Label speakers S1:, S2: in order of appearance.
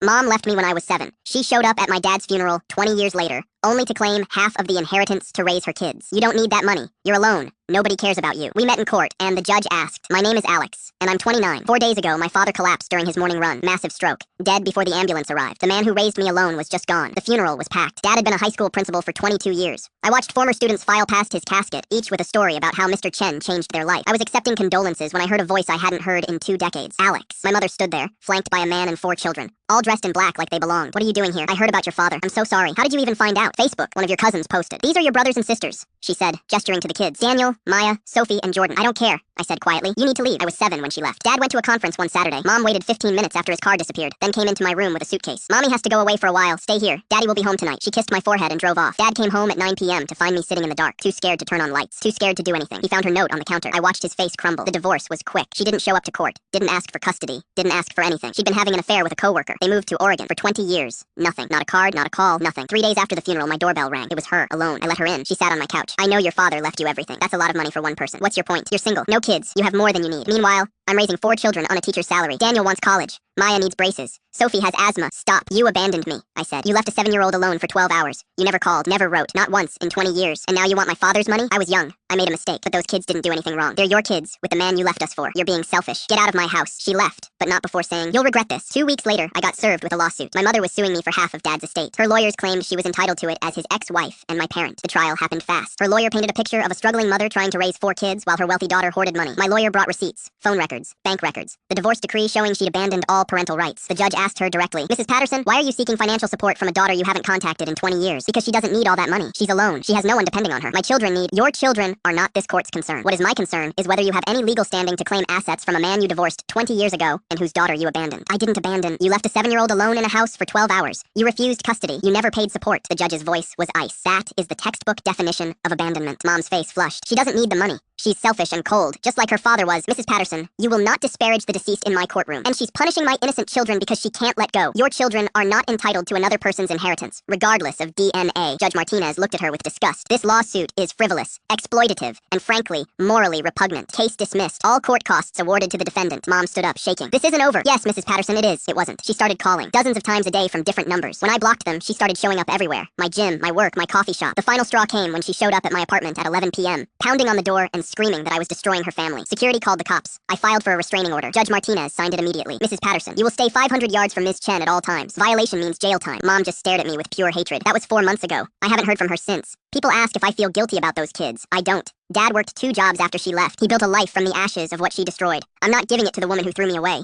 S1: Mom left me when I was 7. She showed up at my dad's funeral 20 years later, only to claim half of the inheritance to raise her kids. You don't need that money. You're alone. Nobody cares about you. We met in court, and the judge asked, "My name is Alex, and I'm 29. 4 days ago, my father collapsed during his morning run. Massive stroke. Dead before the ambulance arrived. The man who raised me alone was just gone. The funeral was packed. Dad had been a high school principal for 22 years. I watched former students file past his casket, each with a story about how Mr. Chen changed their life. I was accepting condolences when I heard a voice I hadn't heard in 2 decades. Alex. My mother stood there, flanked by a man and 4 children, all dressed in black like they belonged. What are you doing here? I heard about your father. I'm so sorry. How did you even find out? Facebook. One of your cousins posted. These are your brothers and sisters, she said, gesturing to the kids. Daniel, Maya, Sophie, and Jordan. I don't care, I said quietly. You need to leave. I was 7 when she left. Dad went to a conference one Saturday. Mom waited 15 minutes after his car disappeared, then came into my room with a suitcase. Mommy has to go away for a while. Stay here. Daddy will be home tonight. She kissed my forehead and drove off. Dad came home at 9 p.m. to find me sitting in the dark, too scared to turn on lights, too scared to do anything. He found her note on the counter. I watched his face crumble. The divorce was quick. She didn't show up to court, didn't ask for custody, didn't ask for anything. She'd been having an affair with a coworker. They moved to Oregon for 20 years. Nothing. Not a card, not a call, nothing. 3 days after the funeral, my doorbell rang. It was her, alone. I let her in. She sat on my couch. I know your father left you everything. That's a lot of money for one person. What's your point? You're single. No kids. You have more than you need. Meanwhile, I'm raising 4 children on a teacher's salary. Daniel wants college. Maya needs braces. Sophie has asthma. Stop. You abandoned me, I said. You left a 7-year-old alone for 12 hours. You never called, never wrote, not once in 20 years. And now you want my father's money? I was young. I made a mistake, but those kids didn't do anything wrong. They're your kids, with the man you left us for. You're being selfish. Get out of my house. She left, but not before saying, "You'll regret this." 2 weeks later, I got served with a lawsuit. My mother was suing me for half of Dad's estate. Her lawyers claimed she was entitled to it as his ex-wife and my parent. The trial happened fast. Her lawyer painted a picture of a struggling mother trying to raise 4 kids while her wealthy daughter hoarded money. My lawyer brought receipts, phone records, bank records, the divorce decree showing she'd abandoned all parental rights. The judge asked her directly, "Mrs. Patterson, why are you seeking financial support from a daughter you haven't contacted in 20 years? Because she doesn't need all that money. She's alone. She has no one depending on her. My children need—" Your children are not this court's concern. What is my concern is whether you have any legal standing to claim assets from a man you divorced 20 years ago and whose daughter you abandoned. I didn't abandon. You left a 7-year-old alone in a house for 12 hours. You refused custody. You never paid support. The judge's voice was ice. That is the textbook definition of abandonment. Mom's face flushed. She doesn't need the money. She's selfish and cold, just like her father was. Mrs. Patterson, you will not disparage the deceased in my courtroom. And she's punishing my innocent children because she can't let go. Your children are not entitled to another person's inheritance, regardless of DNA. Judge Martinez looked at her with disgust. This lawsuit is frivolous, exploitative, and frankly, morally repugnant. Case dismissed. All court costs awarded to the defendant. Mom stood up, shaking. This isn't over. Yes, Mrs. Patterson, it is. It wasn't. She started calling, dozens of times a day from different numbers. When I blocked them, she started showing up everywhere. My gym, my work, my coffee shop. The final straw came when she showed up at my apartment at 11 p.m., pounding on the door and screaming that I was destroying her family. Security called the cops. I filed for a restraining order. Judge Martinez signed it immediately. Mrs. Patterson, you will stay 500 yards from Ms. Chen at all times. Violation means jail time. Mom just stared at me with pure hatred. That was 4 months ago. I haven't heard from her since. People ask if I feel guilty about those kids. I don't. Dad worked 2 jobs after she left. He built a life from the ashes of what she destroyed. I'm not giving it to the woman who threw me away.